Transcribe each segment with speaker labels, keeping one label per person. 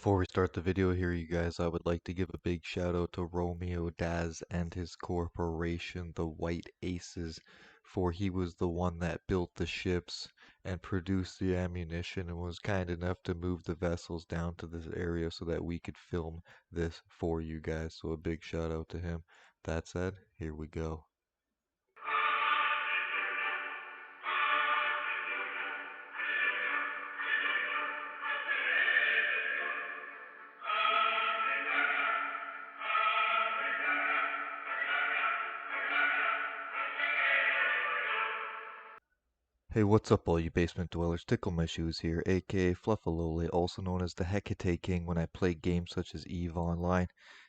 Speaker 1: Before we start the video here, you guys, I would like to give a big shout out to Romeo Daz and his corporation, the White Aces, for he was the one that built the ships and produced the ammunition and was kind enough to move the vessels down to this area so that we could film this for you guys. So a big shout out to him. That said, here we go. Hey, what's up all you basement dwellers? Tickle My Shoes here, aka Fluffalole, also known as the Hecate King when I play games such as EVE Online.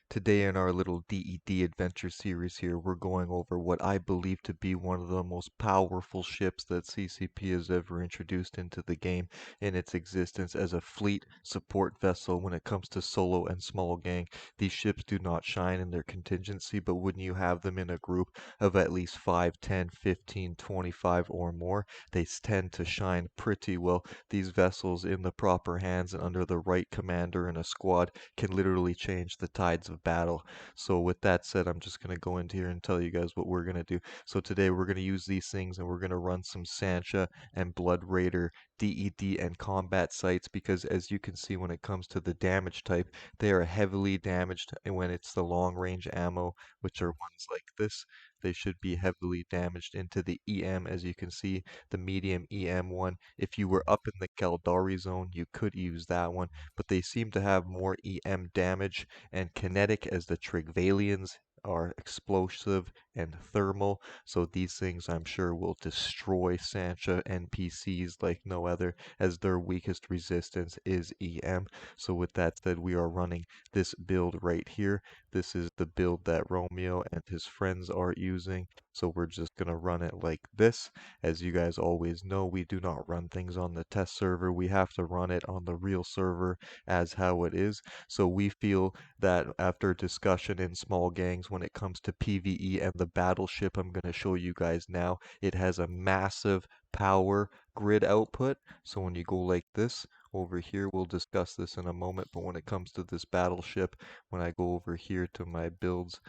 Speaker 1: Today in our little DED adventure series here, we're going over what I believe to be one of the most powerful ships that CCP has ever introduced into the game in its existence as a fleet support vessel when it comes to solo and small gang. These ships do not shine in their contingency, but when you have them in a group of at least 5, 10, 15, 25 or more, they tend to shine pretty well. These vessels in the proper hands and under the right commander and a squad can literally change the tides of battle. So with that said, I'm just going to go into here and tell you guys what we're going to do. So today we're going to use these things and we're going to run some Sansha and Blood Raider DED and combat sites because as you can see when it comes to the damage type, they are heavily damaged and when it's the long range ammo, which are ones like this, they should be heavily damaged into the EM. As you can see, the medium EM one. If you were up in the Caldari zone, you could use that one, but they seem to have more EM damage and kinetic as the Trigvalians are explosive and thermal. So these things I'm sure will destroy Sancha NPCs like no other, as their weakest resistance is EM. So with that said, we are running this build right here. This is the build that Romeo and his friends are using. So we're just going to run it like this. As you guys always know, we do not run things on the test server. We have to run it on the real server as how it is. So we feel that after discussion in small gangs when it comes to PvE and the battleship I'm going to show you guys now, it has a massive power grid output. So when you go like this, over here, we'll discuss this in a moment, but when it comes to this battleship, when I go over here to my builds,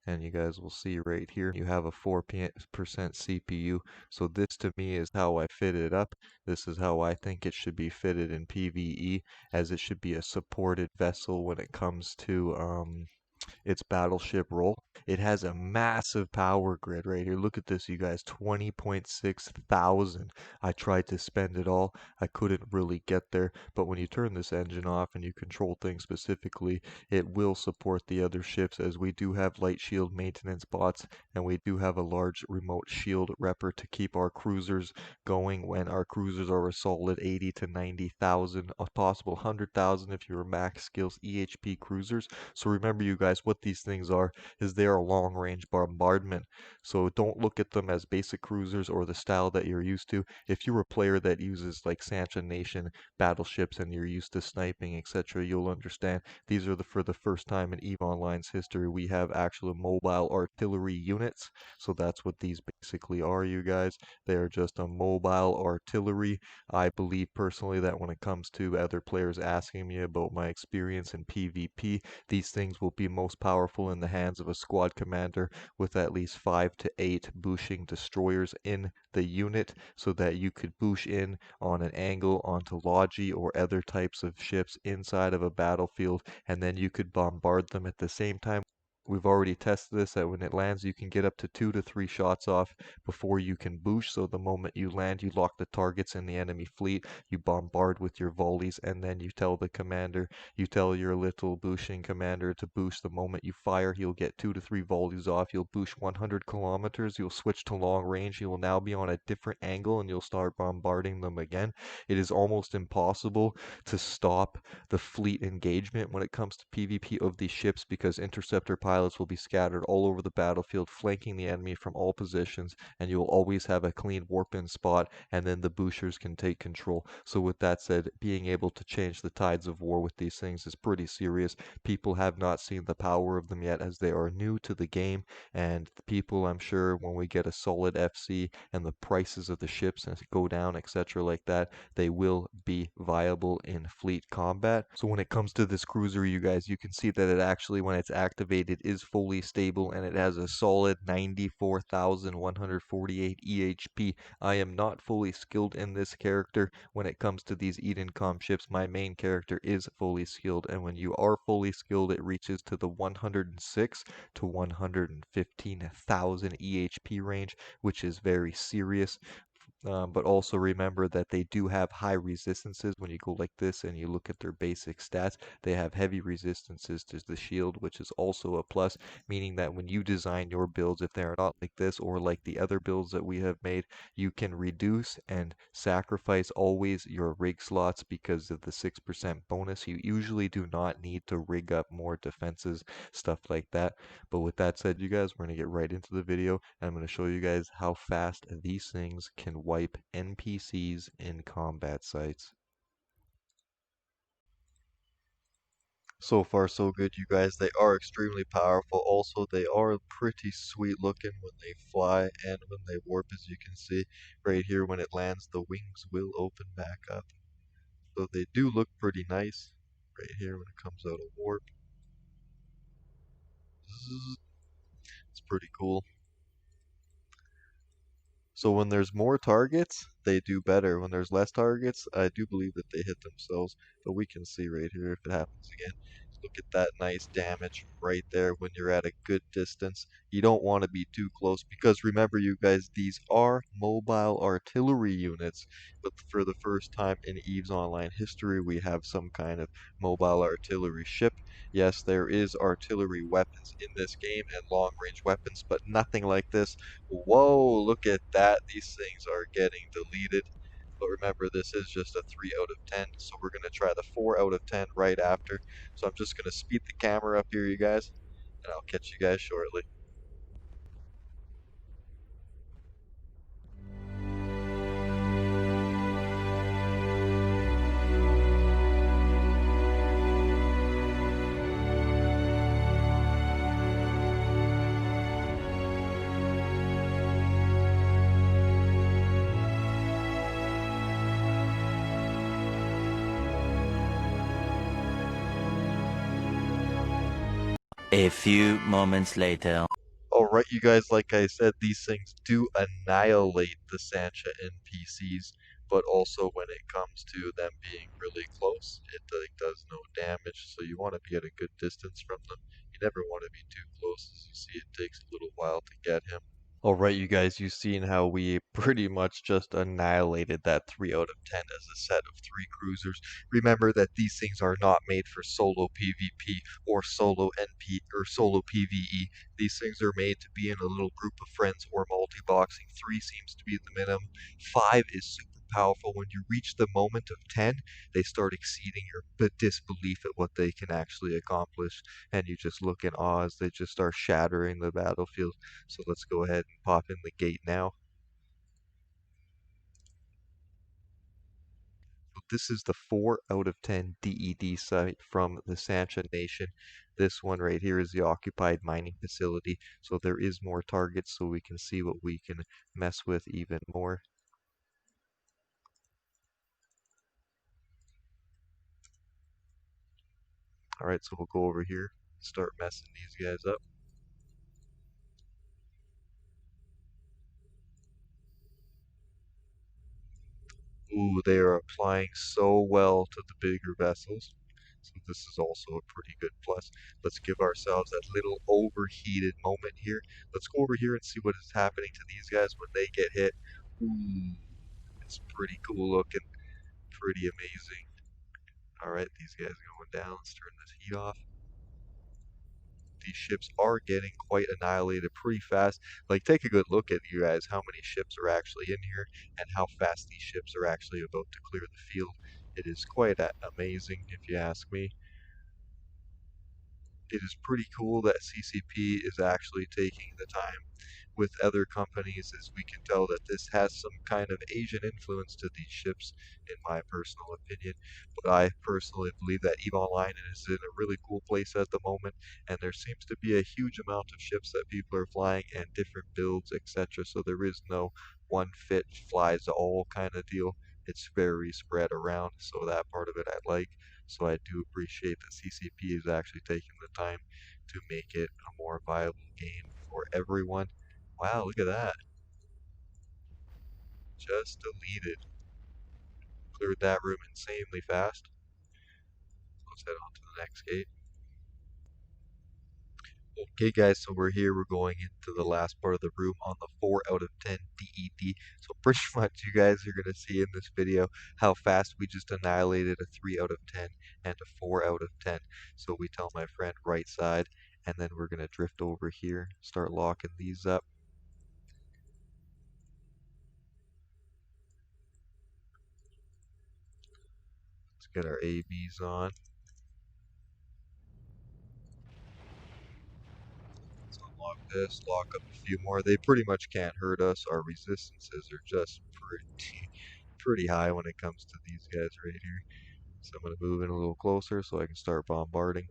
Speaker 1: and you guys will see right here you have a 4% CPU. So this to me is how I fit it up. This is how I think it should be fitted in PvE, as it should be a supported vessel when it comes to its battleship role. It has a massive power grid right here. Look at this, you guys, 20.6 thousand. I tried to spend it all. I couldn't really get there, but when you turn this engine off and you control things specifically, it will support the other ships, as we do have light shield maintenance bots and we do have a large remote shield repper to keep our cruisers going when our cruisers are a solid 80 to 90,000, a possible 100,000 if you're max skills EHP cruisers. So remember you guys, what these things are is they are long range bombardment. So don't look at them as basic cruisers or the style that you're used to. If you're a player that uses like Sancha Nation battleships and you're used to sniping, etc., you'll understand these are for the first time in EVE Online's history we have actual mobile artillery units. So that's what these basically are, you guys. They are just a mobile artillery. I believe personally that when it comes to other players asking me about my experience in PvP, these things will be most powerful in the hands of a squad commander with at least 5 to 8 bushing destroyers in the unit, so that you could bush in on an angle onto Logi or other types of ships inside of a battlefield, and then you could bombard them at the same time. We've already tested this, that when it lands you can get up to 2 to 3 shots off before you can boosh. So the moment you land, you lock the targets in the enemy fleet, you bombard with your volleys, and then you tell the commander, you tell your little booshing commander to boosh. The moment you fire, he'll get 2 to 3 volleys off. You'll boosh 100 kilometers. You'll switch to long range. You will now be on a different angle and you'll start bombarding them again. It is almost impossible to stop the fleet engagement when it comes to PvP of these ships, because interceptor pilots pilots will be scattered all over the battlefield, flanking the enemy from all positions, and you'll always have a clean warp-in spot, and then the boosters can take control. So with that said, being able to change the tides of war with these things is pretty serious. People have not seen the power of them yet as they are new to the game, and the people, I'm sure, when we get a solid FC and the prices of the ships go down, etc. like that, they will be viable in fleet combat. So when it comes to this cruiser, you guys, you can see that it actually, when it's activated, is fully stable, and it has a solid 94,148 EHP. I am not fully skilled in this character. When it comes to these Edencom ships, my main character is fully skilled, and when you are fully skilled, it reaches to the 106 to 115,000 EHP range, which is very serious. But also remember that they do have high resistances. When you go like this and you look at their basic stats, they have heavy resistances to the shield, which is also a plus, meaning that when you design your builds, if they are not like this or like the other builds that we have made, you can reduce and sacrifice always your rig slots because of the 6% bonus. You usually do not need to rig up more defenses, stuff like that. But with that said, you guys, we're going to get right into the video, and I'm going to show you guys how fast these things can wipe NPCs in combat sites. So far so good, you guys. They are extremely powerful. Also, they are pretty sweet looking when they fly and when they warp, as you can see. Right here, when it lands, the wings will open back up. So they do look pretty nice. Right here, when it comes out of warp. It's pretty cool. So when there's more targets, they do better. When there's less targets, I do believe that they hit themselves. But we can see right here if it happens again. Look at that nice damage right there when you're at a good distance. You don't want to be too close because remember, you guys, these are mobile artillery units. But for the first time in EVE's online history, we have some kind of mobile artillery ship. Yes, there is artillery weapons in this game and long-range weapons, but nothing like this. Whoa, look at that. These things are getting deleted. But remember, this is just a 3 out of 10, so we're going to try the 4 out of 10 right after. So I'm just going to speed the camera up here, you guys, and I'll catch you guys shortly.
Speaker 2: A few moments later.
Speaker 1: Alright, you guys, like I said, these things do annihilate the sansha NPCs, but also when it comes to them being really close, it like, does no damage, so you want to be at a good distance from them. You never want to be too close. As you see, it takes a little while to get him. Alright, you guys, you've seen how we pretty much just annihilated that 3 out of 10 as a set of 3 cruisers. Remember that these things are not made for solo PvP or solo NP or solo PvE. These things are made to be in a little group of friends or multi-boxing. 3 seems to be the minimum. 5 is super powerful. When you reach the moment of 10, they start exceeding your disbelief at what they can actually accomplish, and you just look in awe as they just start shattering the battlefield. So let's go ahead and pop in the gate now. So this is the 4 out of 10 DED site from the Sancha Nation. This one right here is the occupied mining facility. So there is more targets so we can see what we can mess with even more. Alright, so we'll go over here, start messing these guys up. Ooh, they are applying so well to the bigger vessels. So this is also a pretty good plus. Let's give ourselves that little overheated moment here. Let's go over here and see what is happening to these guys when they get hit. Ooh, it's pretty cool looking, pretty amazing. Alright, these guys are going down. Let's turn this heat off. These ships are getting quite annihilated pretty fast. Like, take a good look at, you guys, how many ships are actually in here and how fast these ships are actually about to clear the field. It is quite amazing, if you ask me. It is pretty cool that CCP is actually taking the time with other companies, as we can tell that this has some kind of Asian influence to these ships, in my personal opinion. But I personally believe that EVE Online is in a really cool place at the moment, and there seems to be a huge amount of ships that people are flying and different builds, etc. So there is no one fit flies all kind of deal. It's very spread around, so that part of it I like. So I do appreciate that CCP is actually taking the time to make it a more viable game for everyone. Wow, look at that. Just deleted. Cleared that room insanely fast. Let's head on to the next gate. Okay guys, so we're here, we're going into the last part of the room on the 4 out of 10 DED. So pretty much you guys are going to see in this video how fast we just annihilated a 3 out of 10 and a 4 out of 10. So we tell my friend right side, and then we're going to drift over here, start locking these up. Let's get our ABs on. Let's unlock this, lock up a few more. They pretty much can't hurt us. Our resistances are just pretty high when it comes to these guys right here. So I'm going to move in a little closer so I can start bombarding.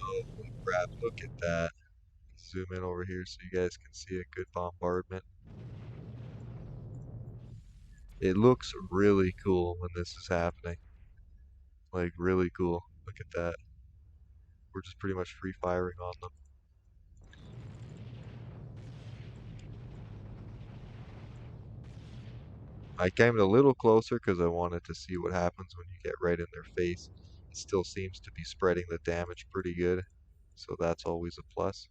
Speaker 1: Oh, crap, look at that. Zoom in over here so you guys can see a good bombardment. It looks really cool when this is happening. Like, really cool. Look at that. We're just pretty much free firing on them. I came a little closer because I wanted to see what happens when you get right in their face. It still seems to be spreading the damage pretty good, so that's always a plus.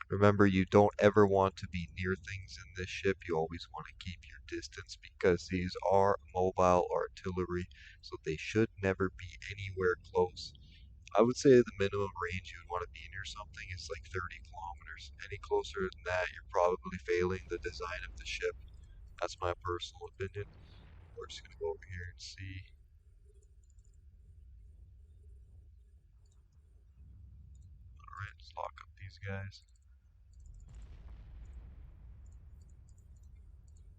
Speaker 1: Remember, you don't ever want to be near things in this ship. You always want to keep your distance because these are mobile artillery, so they should never be anywhere close. I would say the minimum range you would want to be near something is like 30 kilometers. Any closer than that, you're probably failing the design of the ship. That's my personal opinion. We're just going to go over here and see. Alright, let's lock up these guys.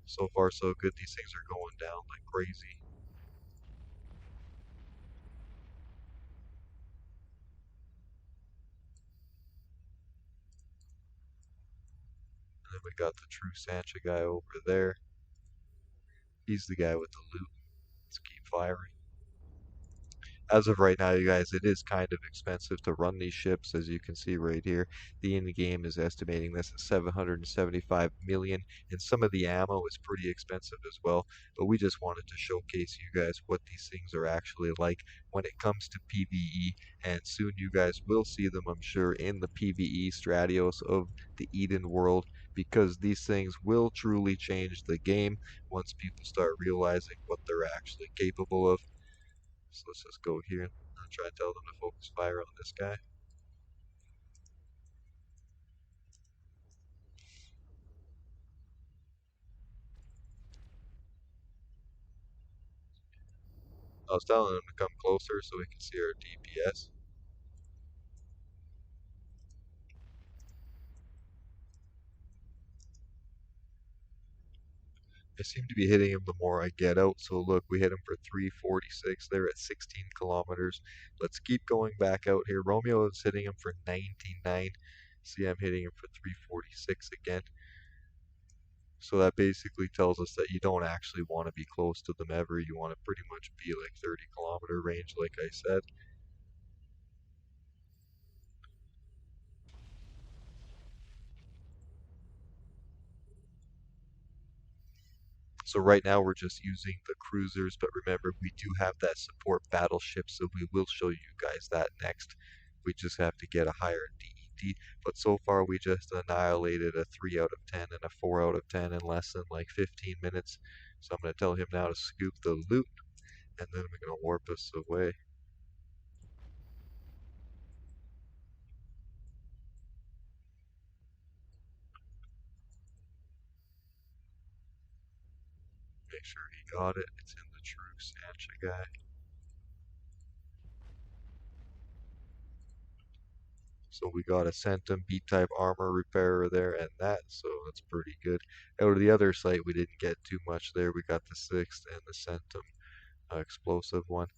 Speaker 1: So far, so good. These things are going down like crazy. And then we got the true Sancha guy over there. He's the guy with the loot. Let's keep firing. As of right now, you guys, it is kind of expensive to run these ships, as you can see right here. The in-game is estimating this at 775 million, and some of the ammo is pretty expensive as well. But we just wanted to showcase you guys what these things are actually like when it comes to PvE, and soon you guys will see them, I'm sure, in the PvE Stratios of the Eden world, because these things will truly change the game once people start realizing what they're actually capable of. So let's just go here and try to tell them to focus fire on this guy. I was telling them to come closer so we can see our DPS. I seem to be hitting him the more I get out. So look, we hit him for 346. They're at 16 kilometers. Let's keep going back out here. Romeo is hitting him for 99. See, I'm hitting him for 346 again. So that basically tells us that you don't actually want to be close to them ever. You want to pretty much be like 30-kilometer range, like I said. So right now we're just using the cruisers, but remember we do have that support battleship, so we will show you guys that next. We just have to get a higher DED, but so far we just annihilated a 3 out of 10 and a 4 out of 10 in less than like 15 minutes. So I'm going to tell him now to scoop the loot, and then we're going to warp us away. Make sure he got it. It's in the true sansha guy. So we got a Centum B-type armor repairer there and that, so that's pretty good. Out of the other site, we didn't get too much there. We got the 6th and the Centum explosive one.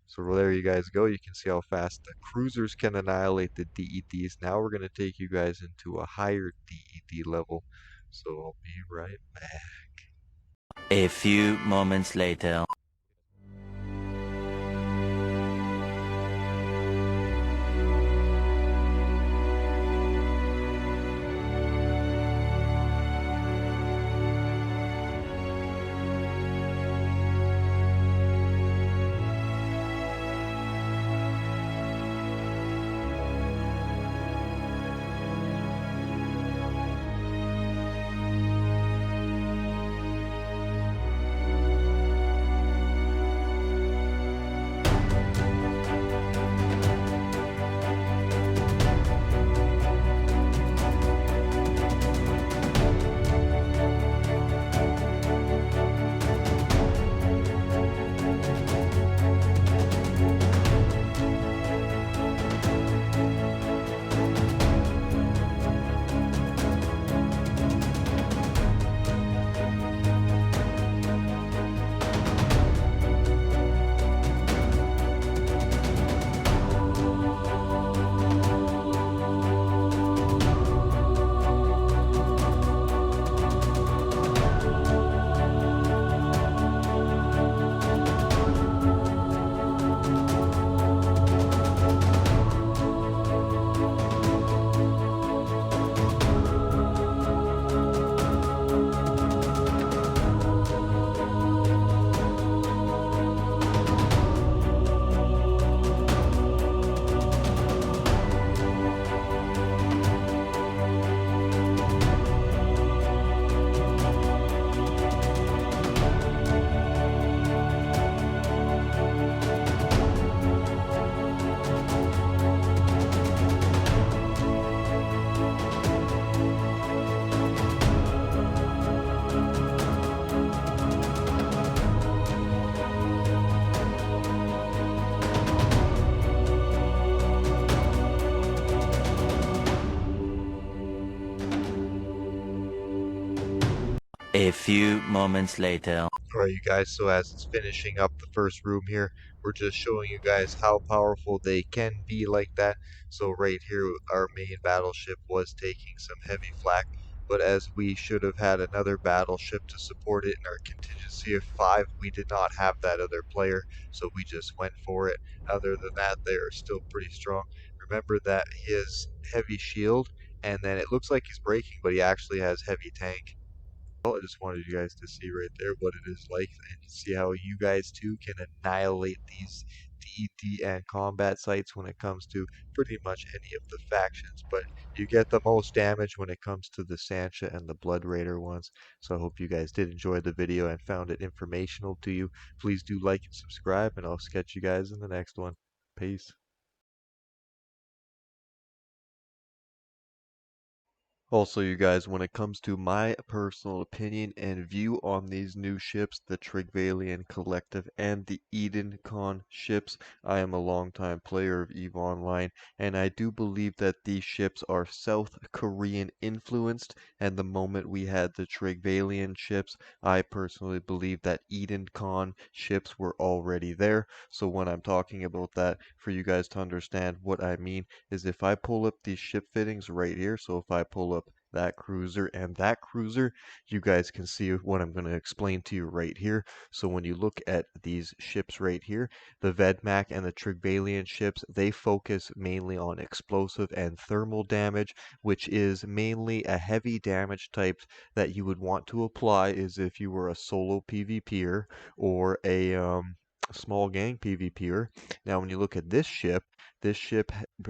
Speaker 1: So there you guys go. You can see how fast the cruisers can annihilate the DEDs. Now we're going to take you guys into a higher DED level. So I'll be right back.
Speaker 2: A few moments later. A few moments later.
Speaker 1: Alright, you guys, so as it's finishing up the first room here, we're just showing you guys how powerful they can be like that. So right here, our main battleship was taking some heavy flak, but as we should have had another battleship to support it in our contingency of 5, we did not have that other player, so we just went for it. Other than that, they are still pretty strong. Remember that his heavy shield, and then it looks like he's breaking, but he actually has heavy tank. Well, I just wanted you guys to see right there what it is like and see how you guys too can annihilate these DED and combat sites when it comes to pretty much any of the factions. But you get the most damage when it comes to the Sancha and the Blood Raider ones. So I hope you guys did enjoy the video and found it informational to you. Please do like and subscribe, and I'll catch you guys in the next one. Peace. Also, you guys, when it comes to my personal opinion and view on these new ships, the Trigvalian Collective and the Edencom ships, I am a longtime player of EVE Online, and I do believe that these ships are South Korean influenced, and the moment we had the Trigvalian ships, I personally believe that Edencom ships were already there. So when I'm talking about that, for you guys to understand what I mean, is if I pull up these ship fittings right here, so if I pull up that cruiser and that cruiser, you guys can see what I'm going to explain to you right here. So when you look at these ships right here, the Vedmak and the Trigvalian ships, they focus mainly on explosive and thermal damage, which is mainly a heavy damage type that you would want to apply is if you were a solo PvPer or a small gang PvPer. Now when you look at this ship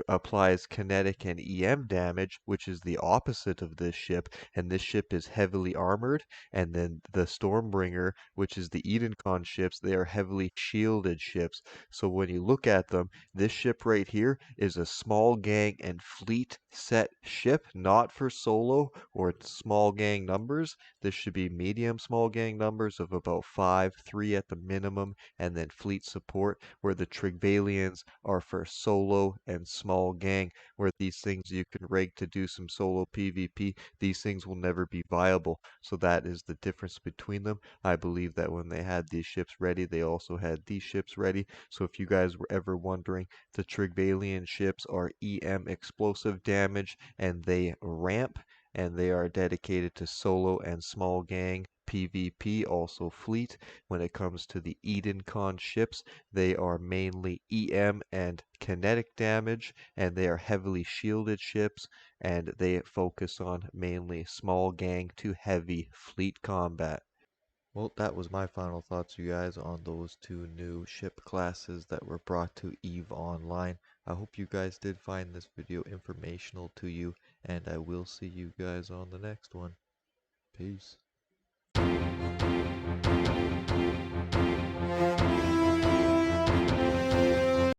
Speaker 1: applies kinetic and EM damage, which is the opposite of this ship, and this ship is heavily armored. And then the Stormbringer, which is the Edencom ships, they are heavily shielded ships. So when you look at them, this ship right here is a small gang and fleet set ship, not for solo or small gang numbers. This should be medium small gang numbers of about 5, 3 at the minimum, and then fleet support, where the Trigvalians are for solo and small gang, where these things you can rig to do some solo PvP. These things will never be viable. So that is the difference between them. I believe that when they had these ships ready, they also had these ships ready. So if you guys were ever wondering, the Trigvalian ships are EM explosive damage and they ramp, and they are dedicated to solo and small gang PvP, also fleet. When it comes to the Edencon ships, they are mainly EM and kinetic damage, and they are heavily shielded ships, and they focus on mainly small gang to heavy fleet combat. Well, that was my final thoughts, you guys, on those two new ship classes that were brought to EVE Online. I hope you guys did find this video informational to you, and I will see you guys on the next one. Peace.